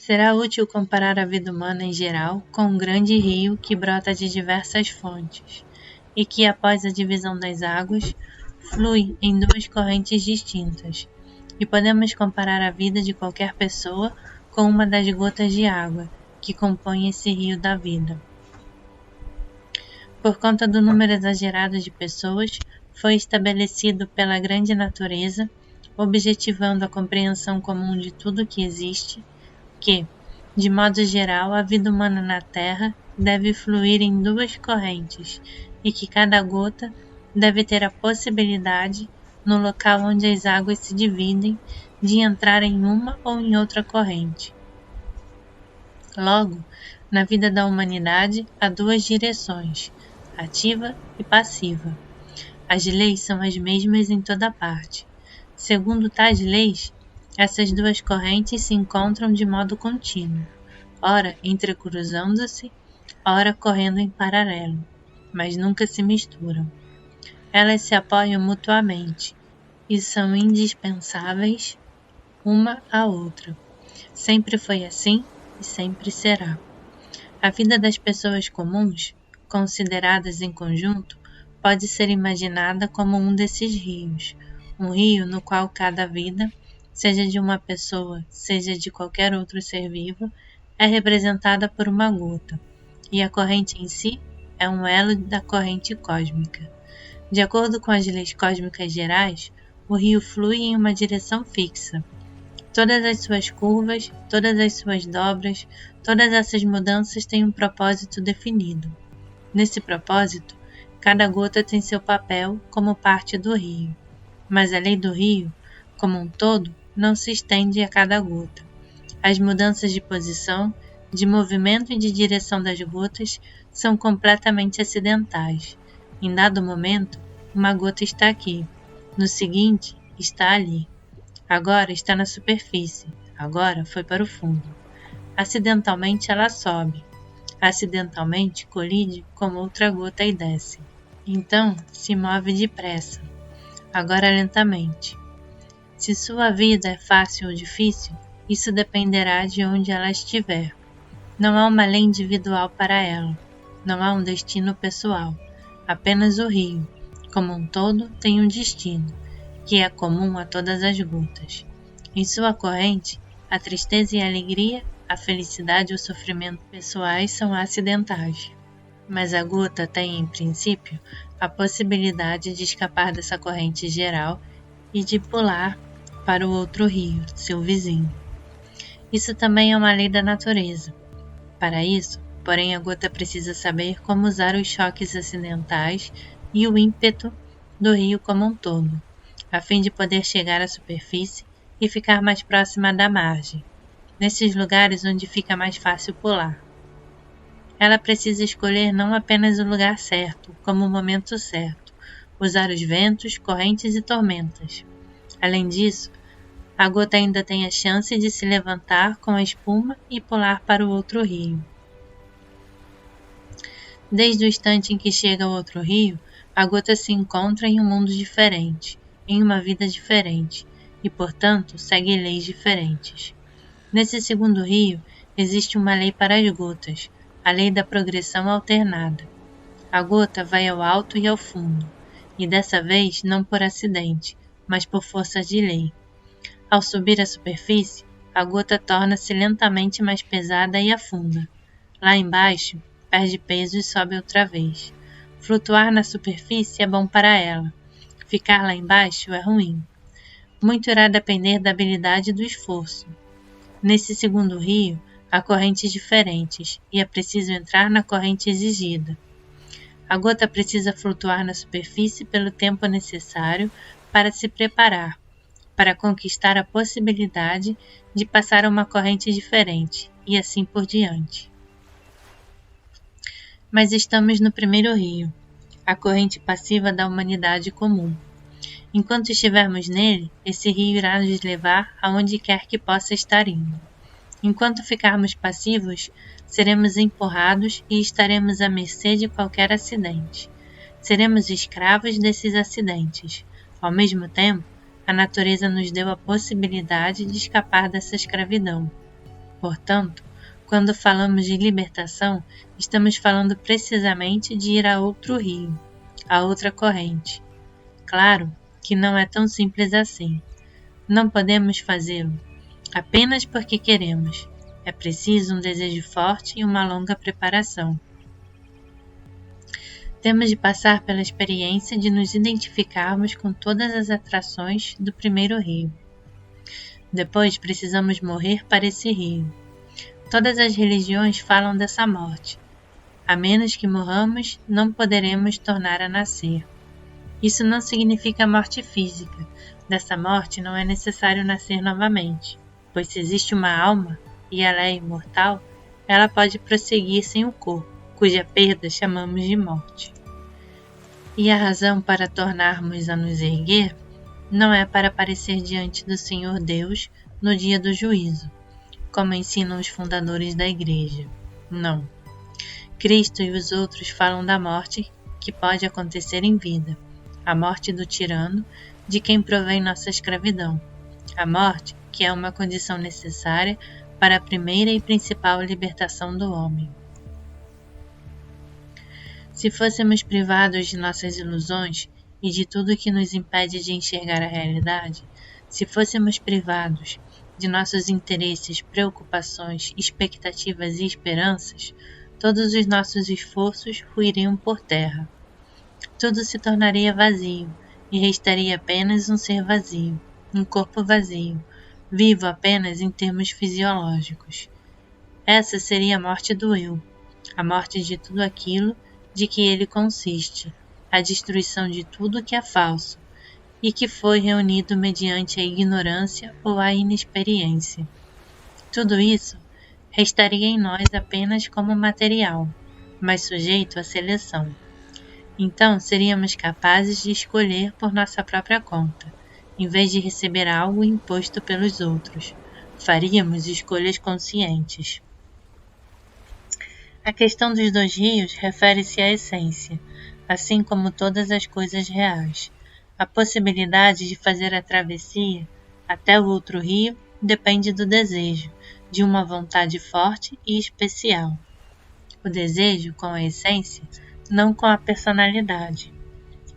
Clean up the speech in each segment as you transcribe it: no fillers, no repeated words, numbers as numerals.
Será útil comparar a vida humana em geral com um grande rio que brota de diversas fontes e que, após a divisão das águas, flui em duas correntes distintas. E podemos comparar a vida de qualquer pessoa com uma das gotas de água que compõem esse rio da vida. Por conta do número exagerado de pessoas, foi estabelecido pela grande natureza, objetivando a compreensão comum de tudo que existe, que, de modo geral, a vida humana na Terra deve fluir em duas correntes e que cada gota deve ter a possibilidade, no local onde as águas se dividem, de entrar em uma ou em outra corrente. Logo, na vida da humanidade há duas direções, ativa e passiva. As leis são as mesmas em toda parte. Segundo tais leis, essas duas correntes se encontram de modo contínuo, ora entrecruzando-se, ora correndo em paralelo, mas nunca se misturam. Elas se apoiam mutuamente e são indispensáveis uma à outra. Sempre foi assim e sempre será. A vida das pessoas comuns, consideradas em conjunto, pode ser imaginada como um desses rios, um rio no qual cada vida, seja de uma pessoa, seja de qualquer outro ser vivo, é representada por uma gota, e a corrente em si é um elo da corrente cósmica. De acordo com as leis cósmicas gerais, o rio flui em uma direção fixa. Todas as suas curvas, todas as suas dobras, todas essas mudanças têm um propósito definido. Nesse propósito, cada gota tem seu papel como parte do rio, mas a lei do rio, como um todo, não se estende a cada gota. As mudanças de posição, de movimento e de direção das gotas são completamente acidentais. Em dado momento, uma gota está aqui, no seguinte, está ali. Agora está na superfície, agora foi para o fundo. Acidentalmente ela sobe, acidentalmente colide com outra gota e desce. Então se move depressa, agora lentamente. Se sua vida é fácil ou difícil, isso dependerá de onde ela estiver. Não há uma lei individual para ela, não há um destino pessoal, apenas o rio, como um todo, tem um destino, que é comum a todas as gotas. Em sua corrente, a tristeza e a alegria, a felicidade e o sofrimento pessoais são acidentais. Mas a gota tem, em princípio, a possibilidade de escapar dessa corrente geral e de pular para o outro rio, seu vizinho. Isso também é uma lei da natureza. Para isso, porém, a gota precisa saber como usar os choques acidentais e o ímpeto do rio como um todo, a fim de poder chegar à superfície e ficar mais próxima da margem, nesses lugares onde fica mais fácil pular. Ela precisa escolher não apenas o lugar certo, como o momento certo, usar os ventos, correntes e tormentas. Além disso, a gota ainda tem a chance de se levantar com a espuma e pular para o outro rio. Desde o instante em que chega ao outro rio, a gota se encontra em um mundo diferente, em uma vida diferente, e, portanto, segue leis diferentes. Nesse segundo rio, existe uma lei para as gotas, a lei da progressão alternada. A gota vai ao alto e ao fundo, e dessa vez não por acidente, mas por força de lei. Ao subir à superfície, a gota torna-se lentamente mais pesada e afunda. Lá embaixo, perde peso e sobe outra vez. Flutuar na superfície é bom para ela. Ficar lá embaixo é ruim. Muito irá depender da habilidade e do esforço. Nesse segundo rio, há correntes diferentes e é preciso entrar na corrente exigida. A gota precisa flutuar na superfície pelo tempo necessário para se preparar, para conquistar a possibilidade de passar a uma corrente diferente, e assim por diante. Mas estamos no primeiro rio, a corrente passiva da humanidade comum. Enquanto estivermos nele, esse rio irá nos levar aonde quer que possa estar indo. Enquanto ficarmos passivos, seremos empurrados e estaremos à mercê de qualquer acidente. Seremos escravos desses acidentes. Ao mesmo tempo, a natureza nos deu a possibilidade de escapar dessa escravidão. Portanto, quando falamos de libertação, estamos falando precisamente de ir a outro rio, a outra corrente. Claro que não é tão simples assim. Não podemos fazê-lo apenas porque queremos. É preciso um desejo forte e uma longa preparação. Temos de passar pela experiência de nos identificarmos com todas as atrações do primeiro rio. Depois precisamos morrer para esse rio. Todas as religiões falam dessa morte. A menos que morramos, não poderemos tornar a nascer. Isso não significa morte física. Dessa morte não é necessário nascer novamente, pois se existe uma alma, e ela é imortal, ela pode prosseguir sem o corpo, cuja perda chamamos de morte. E a razão para tornarmos a nos erguer não é para aparecer diante do Senhor Deus no dia do juízo, como ensinam os fundadores da Igreja. Não. Cristo e os outros falam da morte que pode acontecer em vida, a morte do tirano, de quem provém nossa escravidão, a morte que é uma condição necessária para a primeira e principal libertação do homem. Se fôssemos privados de nossas ilusões e de tudo que nos impede de enxergar a realidade, se fôssemos privados de nossos interesses, preocupações, expectativas e esperanças, todos os nossos esforços ruiriam por terra. Tudo se tornaria vazio e restaria apenas um ser vazio, um corpo vazio, vivo apenas em termos fisiológicos. Essa seria a morte do eu, a morte de tudo aquilo de que ele consiste, a destruição de tudo que é falso e que foi reunido mediante a ignorância ou a inexperiência. Tudo isso restaria em nós apenas como material, mas sujeito à seleção. Então seríamos capazes de escolher por nossa própria conta, em vez de receber algo imposto pelos outros. Faríamos escolhas conscientes. A questão dos dois rios refere-se à essência, assim como todas as coisas reais. A possibilidade de fazer a travessia até o outro rio depende do desejo, de uma vontade forte e especial. O desejo com a essência, não com a personalidade.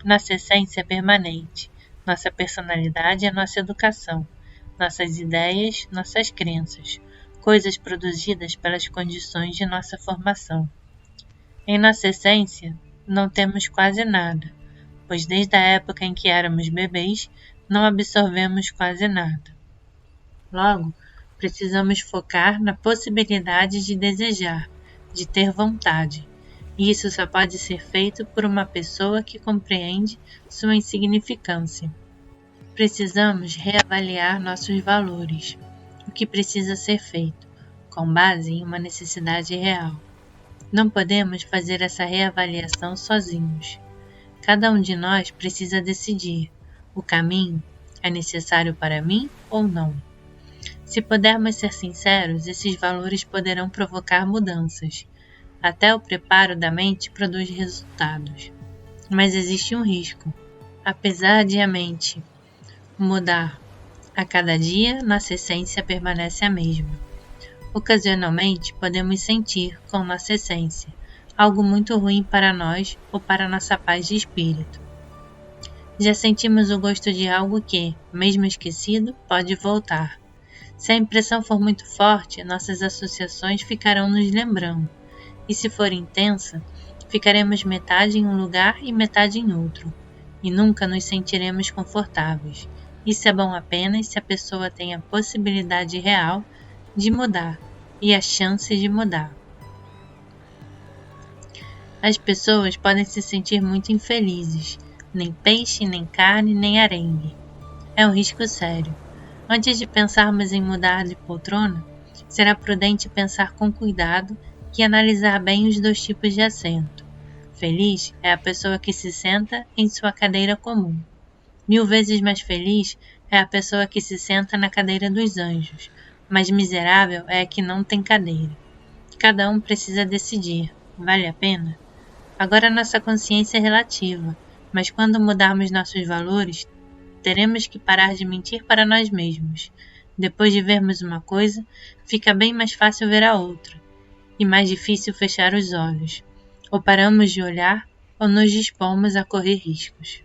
Nossa essência é permanente. Nossa personalidade é nossa educação, nossas ideias, nossas crenças, coisas produzidas pelas condições de nossa formação. Em nossa essência, não temos quase nada, pois desde a época em que éramos bebês, não absorvemos quase nada. Logo, precisamos focar na possibilidade de desejar, de ter vontade. E isso só pode ser feito por uma pessoa que compreende sua insignificância. Precisamos reavaliar nossos valores, o que precisa ser feito, com base em uma necessidade real. Não podemos fazer essa reavaliação sozinhos. Cada um de nós precisa decidir: o caminho é necessário para mim ou não? Se pudermos ser sinceros, esses valores poderão provocar mudanças. Até o preparo da mente produz resultados. Mas existe um risco. Apesar de a mente mudar a cada dia, nossa essência permanece a mesma. Ocasionalmente, podemos sentir, com nossa essência, algo muito ruim para nós ou para nossa paz de espírito. Já sentimos o gosto de algo que, mesmo esquecido, pode voltar. Se a impressão for muito forte, nossas associações ficarão nos lembrando. E se for intensa, ficaremos metade em um lugar e metade em outro, e nunca nos sentiremos confortáveis. Isso é bom apenas se a pessoa tem a possibilidade real de mudar e a chance de mudar. As pessoas podem se sentir muito infelizes, nem peixe, nem carne, nem arengue. É um risco sério. Antes de pensarmos em mudar de poltrona, será prudente pensar com cuidado e analisar bem os dois tipos de assento. Feliz é a pessoa que se senta em sua cadeira comum. 1000 vezes mais feliz é a pessoa que se senta na cadeira dos anjos, mas miserável é a que não tem cadeira. Cada um precisa decidir: vale a pena? Agora nossa consciência é relativa, mas quando mudarmos nossos valores, teremos que parar de mentir para nós mesmos. Depois de vermos uma coisa, fica bem mais fácil ver a outra, e mais difícil fechar os olhos. Ou paramos de olhar, ou nos dispomos a correr riscos.